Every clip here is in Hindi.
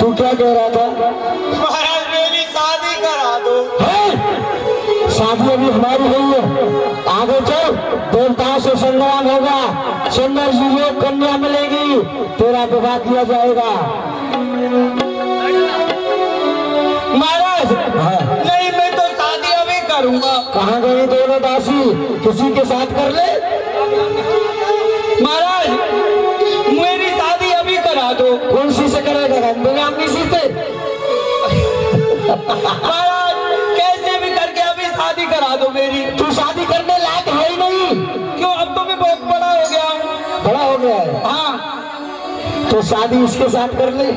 तू क्या कह रहा था? महाराज मेरी शादी करा दो। शादी अभी हमारी नहीं है, आगे चल, देवताओं से संग्राम होगा, सुंदर युवक कन्या मिलेगी, तेरा विवाह किया जाएगा। महाराज नहीं, मैं तो शादी अभी करूंगा। कहाँ गई दोनों दासी? किसी के साथ कर ले। महाराज मेरी शादी अभी करा दो। कौन सी से करेगा? गंगामी सी से? महाराज कैसे भी करके अभी शादी करा दो मेरी। तू शादी करने लायक है ही नहीं। क्यों? अब तो मैं बहुत बड़ा हो गया हूँ। बड़ा हो गया है? हाँ। तो शादी इसके साथ कर ले।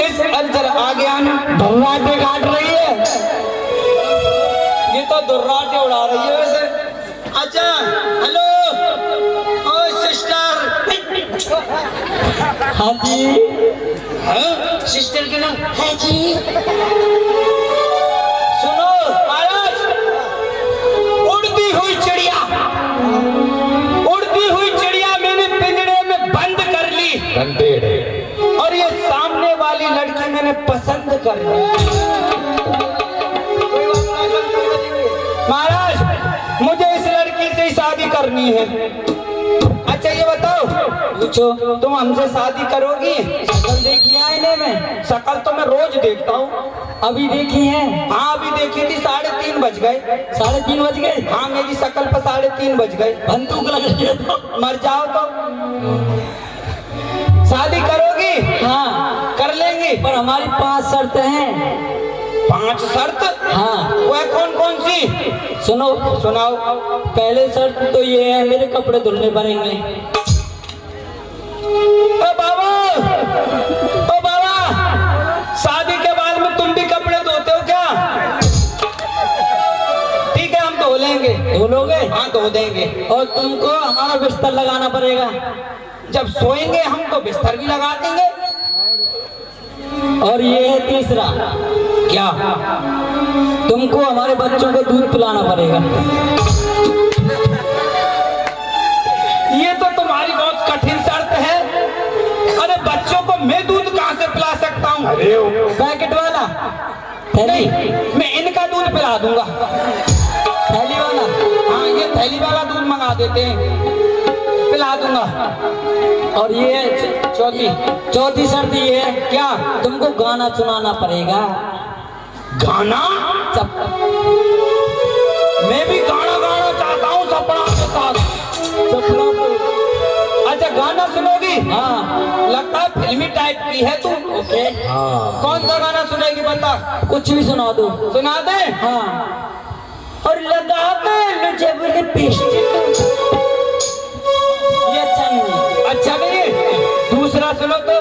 इस अंदर आ गया ना, धर्राटे काट रही है। ये तो दुर्राटे उड़ा रही है वैसे। अच्छा हेलो, ओ सिस्टर। हाँ जी। हाँ सिस्टर के नाम है जी। सुनो महाराज, उड़ती हुई चिड़िया, उड़ती हुई चिड़िया मैंने पिंजरे में बंद कर ली, और ये सामने वाली लड़की मैंने पसंद कर ली। महाराज मुझे इस लड़की से ही शादी करनी है। अच्छा ये बताओ, पूछो, तुम हमसे शादी करोगी? शकल देखी है आईने में? शकल तो मैं रोज देखता हूँ। अभी देखी है? हाँ अभी देखी थी, 3:30 बज गए। 3:30 बज गए? हाँ मेरी शकल पर 3:30 बज गए। बंदूक लग रही है तो मर जाओ तो। शादी करोगी? हाँ कर लेंगी, पर हमारी 5 शर्त हैं। 5 शर्त? हाँ। वह कौन कौन सी? सुनो, सुनाओ। पहले शर्त तो ये है, मेरे कपड़े धुलने पड़ेंगे। ओ बाबा, ओ बाबा, शादी के बाद में तुम भी कपड़े धोते हो क्या? ठीक है हम धो लेंगे। धो लोगे? हाँ धो देंगे। और तुमको हमारा बिस्तर लगाना पड़ेगा। जब सोएंगे हम तो बिस्तर भी लगा देंगे। और ये है तीसरा, क्या? तुमको हमारे बच्चों को दूध पिलाना पड़ेगा। ये तो तुम्हारी बहुत कठिन शर्त है। अरे बच्चों को मैं दूध कहाँ से पिला सकता हूँ? पैकेट वाला? थैली? नहीं, मैं इनका दूध पिला दूंगा। थैली वाला? हाँ ये थैली वाला दूध मंगा देते हैं, पिला दूंगा। और ये चौथी शर्त ये है, क्या? तुमको गाना सुनाना पड़ेगा। गाना? मैं भी गाना गाना चाहता हूँ सपना के साथ। सपना को? अच्छा गाना सुनोगी? हाँ। लगता है फिल्मी टाइप की है तू। ओके। कौन सा गाना सुनेगी बता? कुछ भी सुना दो। सुना दे? हाँ। और लगा दे जब लिपस्टिक। ये अच्छा नहीं है। अच्छा नहीं है? दूसरा सुनो तो,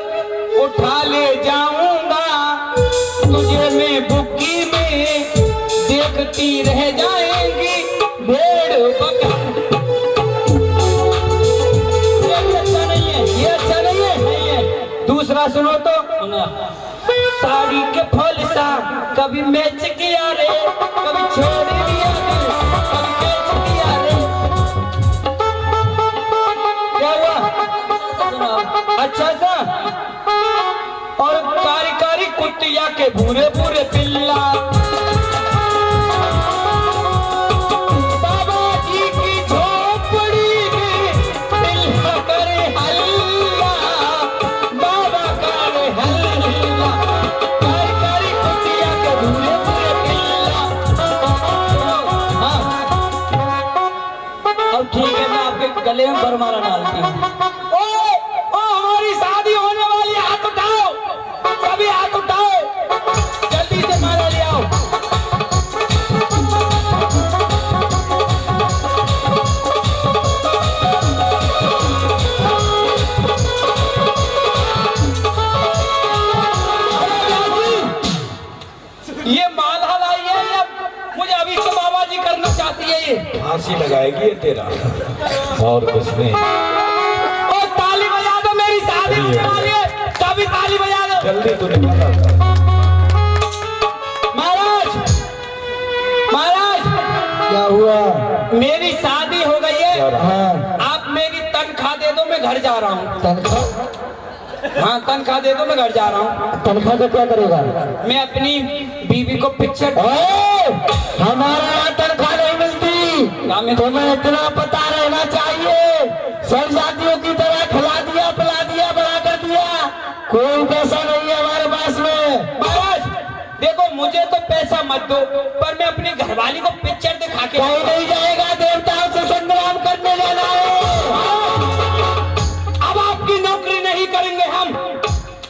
उठा ले जाऊंगा तुझे मैं बुक्की में, देखती रह जाएंगी भेड़ बकरा। ये अच्छा नहीं है। ये अच्छा नहीं है? नहीं है। दूसरा सुनो तो, सुना। साड़ी के फल सा कभी मैच किया रे, कभी छोड़ दिया रे, कभी मैच किया रे। क्या हुआ? सुनाओ। अच्छा सा। और कारी कारी कुतिया के भूरे भूरे पिल्ला, बाबा जी की झोपड़ी में पिल्ला करे हल्ला, बाबा करे हल्ला, कारी कारी कुतिया के भूरे भूरे पिल्ला। हाँ। अब ठीक है, मैं आपके गले में बरमाला डालती हूँ। ओ हमारी शादी होने वाली है, हाथ उठाओ, सभी हाथ उठाओ, जल्दी से माला ले आओ। ये माला लाई है, ये मुझे अभी से बाबा जी करना चाहती है। ये फांसी लगाएगी ये तेरा, और कुछ नहीं। और ताली बजा दो, मेरी शादी होने वाली है, सभी ताली बजा दो। जल्दी तू निकल। महाराज, महाराज क्या हुआ? मेरी शादी हो गई है, हाँ। आप मेरी तनख्वाह दे दो, मैं घर जा रहा हूँ। तनख्वाह? हाँ तनख्वाह दे दो, मैं घर जा रहा हूँ। तनख्वाह का क्या करेगा? मैं अपनी बीवी को पिक्चर। हमारे यहाँ तनख्वाह नहीं मिलती, तुम्हें इतना पता रहना चाहिए। सब जातियों की तरह खिला दिया, पिला दिया, बड़ा कर दिया, कोई पैसा नहीं है हमारे पास में। महाराज देखो, मुझे तो पैसा मत दो, पर मैं अपनी घरवाली को पिक्चर दिखा के कहीं नहीं जाएगा, देवताओं से संग्राम करने जाना है। अब आपकी नौकरी नहीं करेंगे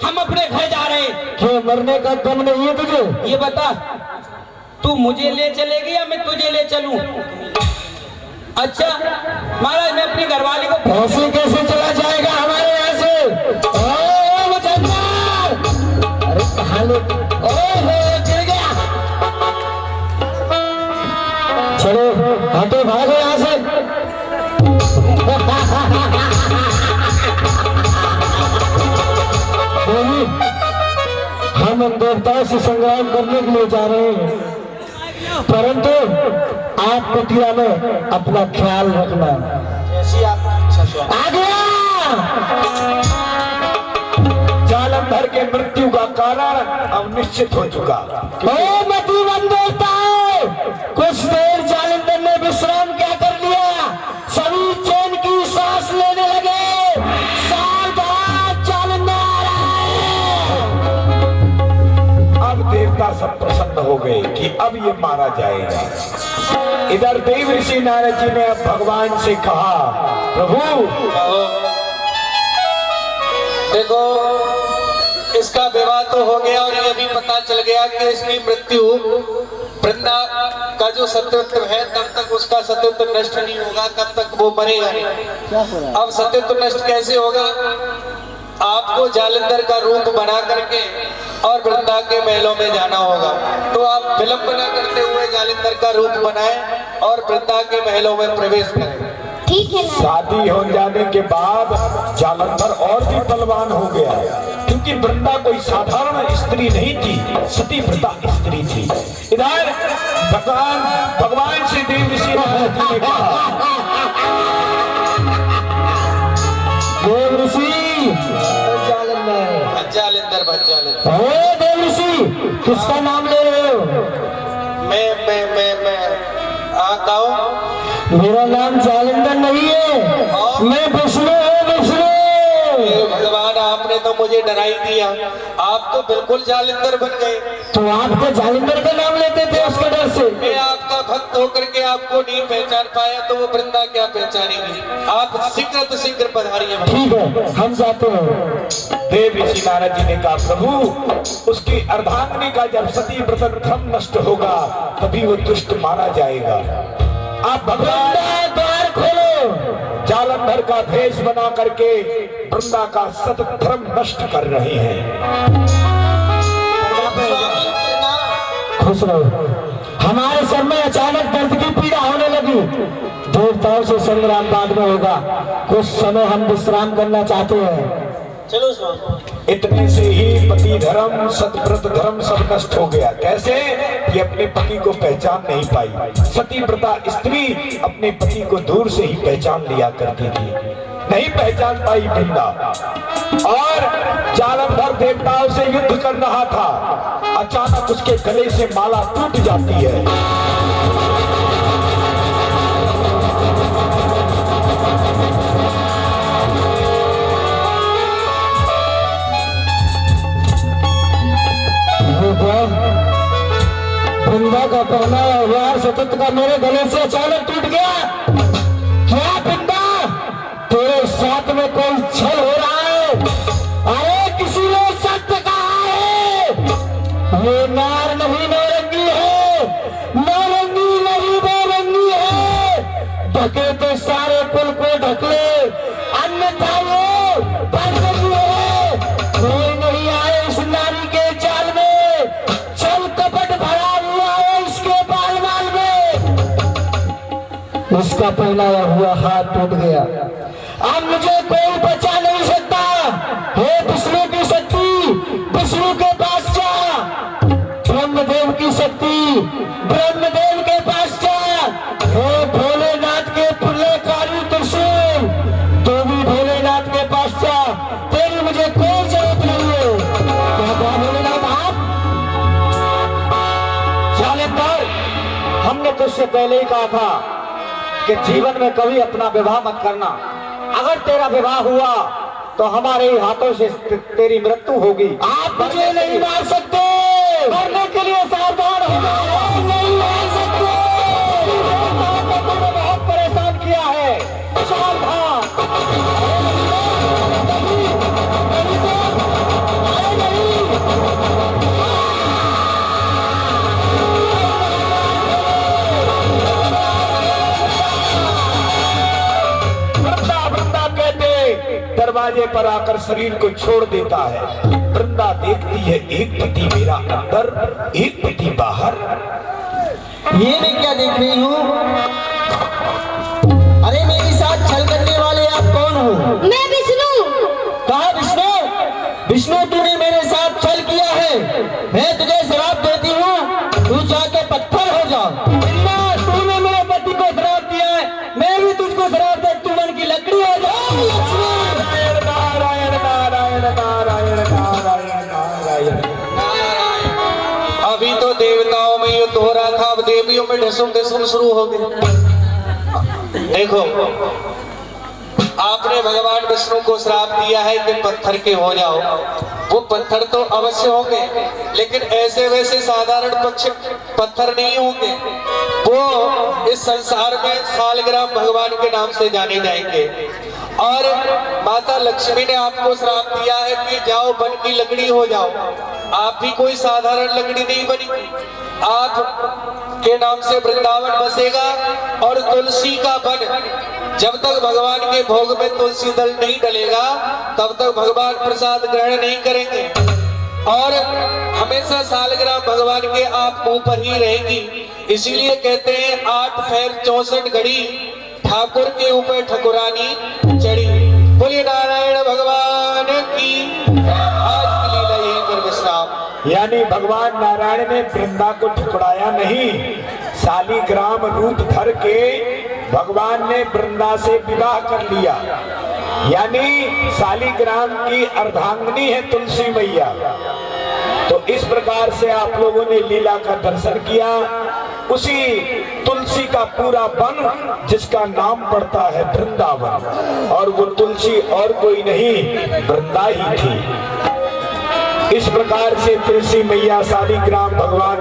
हम अपने घर जा रहे हैं। क्यों, मरने का दम नहीं है तुझे? ये बता, तू मुझे ले चलेगी या मैं तुझे ले चलूं? अच्छा महाराज, मैं अपनी घरवाली को। ऐसे कैसे चला जाएगा हमारे यहाँ से? अरे कहाँ ले, गिर गया। चलो हटो, भागो यहाँ से। हम इन देवताओं से संग्राम करने के लिए जा रहे हैं, परंतु आप कुटिया में अपना ख्याल रखना। आ गया। जालंधर के मृत्यु का कारण अब निश्चित हो चुका। मधुबन देवताओं, कुछ देर जालंधर ने विश्राम क्या कर लिया, सभी चैन की सांस लेने लगे। सावधान, जालंधर आ रहा है। अब देवता सब प्रसन्न हो गए कि अब ये मारा जाएगा। इधर देव ऋषि नारद जी ने अब भगवान से कहा, प्रभु देखो, इसका विवाह तो हो गया और ये भी पता चल गया कि इसकी मृत्यु वृंदा का जो सत्यत्व है तब तक उसका सत्यत्व नष्ट नहीं होगा, तब तक वो मरेगा नहीं। अब सत्यत्व नष्ट कैसे होगा? आपको जालंधर का रूप बना करके और वृंदा के महलों में जाना होगा। तो आप विलंब न करते हुए जालंधर का रूप बनाएं और वृंदा के महलों में प्रवेश करें। ठीक है। शादी हो जाने के बाद जालंधर और भी बलवान हो गया, क्योंकि वृंदा कोई साधारण स्त्री नहीं थी, सती व्रता स्त्री थी। इधर भगवान श्री देव ऋषि नारद जी ने कहा, देव ऋषि देव ऋषि, किसका नाम ले रहे हो? मैं मेरा नाम जालंधर नहीं है, मैं विष्णु हूँ, विष्णु। भगवान, आपने तो मुझे डरा ही दिया, आप तो बिल्कुल जालंधर बन गए। तो आप तो जालंधर का नाम लेते थे उसके डर से। मैं आपका भक्त होकर के आपको नहीं पहचान पाया तो वो वृंदा क्या पहचानेगी? आप शीघ्र पधारिए। ठीक है, हम जाते हैं। देव ऋषि नारद जी ने कहा, प्रभु उसकी अर्धांगिनी का जब सती व्रत धर्म नष्ट होगा तभी वो दुष्ट मारा जाएगा। आप भगवान द्वार खोलो। जालंधर का भेष बना करके वृंदा का सत धर्म नष्ट कर रहे हैं। खुश रहो। हमारे सर में अचानक दर्द की पीड़ा होने लगी। देवताओं से संग्राम बाद में होगा, कुछ समय हम विश्राम करना चाहते हैं। चलो स्वामी। इतने से ही पति धर्म सतव्रत धर्म सब नष्ट हो गया। कैसे? ये अपने पति को पहचान नहीं पाई। सती व्रता स्त्री अपने पति को दूर से ही पहचान लिया करती थी, नहीं पहचान पाई वृंदा। और जालंधर देवताओं से युद्ध कर रहा था, अचानक उसके गले से माला टूट जाती है। वृंदा का पहना व्यवहार सतत का मेरे गले से अचानक टूट गया। क्या वृंदा, तेरे साथ में कोई छल हो रहा है? अरे किसी ने सत्य कहा है, ये नार नहीं नौरंगी है, नौरंगी नहीं बेरंगी है। ढके तो सारे कुल को ढक ले, अन्यथा ये बदरंगी है। कोई नहीं आए इस नारी के जाल में, चल कपट भरा हुआ है इसके बाल बाल में। उसका पहनाया हुआ हाथ टूट गया। अब मुझे कोई बचा नहीं सकता। हे विष्णु की शक्ति, विष्णु के पास जा। ब्रह्मदेव की शक्ति, ब्रह्मदेव के पास जा। हे भोलेनाथ के प्रलयकारी त्रिशूल, तो भी भोलेनाथ के पास जा। तेरी मुझे कोई उससे पहले ही कहा था कि जीवन में कभी अपना विवाह मत करना। अगर तेरा विवाह हुआ तो हमारे ही हाथों से तेरी मृत्यु होगी। आप मुझे नहीं मार सकते, मरने के लिए सावधान हो जाओ। नहीं मार सकते, बहुत परेशान किया है। सावधान। दरवाजे पर आकर शरीर को छोड़ देता है। वृंदा देखती है एक पति मेरा अंदर, एक पति बाहर। ये मैं क्या देख रही हूँ? अरे मेरे साथ छल करने वाले आप कौन हो? मैं विष्णु। कहा विष्णु? विष्णु तूने मेरे साथ छल किया है। मैं तुझे श्राप देती हूँ, तू जाके पत्थर हो जा। तूने मेरे पति को श्राप दिया है, मैं भी तुझको श्राप दे, तू मन की लकड़ी हो जा। अभी तो देवताओं में युद्ध हो रहा था, अब देवियों में ढसुम ढसुम शुरू हो गया। देखो, आपने भगवान विष्णु को श्राप दिया है कि पत्थर के हो जाओ। वो पत्थर तो अवश्य होंगे, लेकिन ऐसे वैसे साधारण पत्थर नहीं होंगे। वो इस संसार में सालग्राम भगवान के नाम से जाने जाएंगे। और माता लक्ष्मी ने आपको श्राप दिया है कि जाओ वन की लकड़ी हो जाओ। आप भी कोई साधारण लकड़ी नहीं बनी, आप के नाम से वृंदावन बसेगा। और तुलसी का वन, जब तक भगवान के भोग में तुलसी दल नहीं डलेगा तब तक भगवान प्रसाद ग्रहण नहीं करेंगे। और हमेशा सालग्राम भगवान के आप मुंह पर ही रहेंगी। इसीलिए कहते हैं 8 फेर 64 घड़ी ठाकुर के ऊपर ठकुरानी चढ़ी। बोलिए नारायण भगवान की। आज की लीला यहीं पर विश्राम। यानी भगवान नारायण ने वृंदा को ठुकराया नहीं, शालिग्राम रूप धर के भगवान ने वृंदा से विवाह कर लिया। यानी शालिग्राम की अर्धांगिनी है तुलसी मैया। तो इस प्रकार से आप लोगों ने लीला का दर्शन किया। उसी तुलसी का पूरा वन जिसका नाम पड़ता है वृंदावन, और वो तुलसी और कोई नहीं वृंदा ही थी। इस प्रकार से तुलसी मैया शालिग्राम भगवान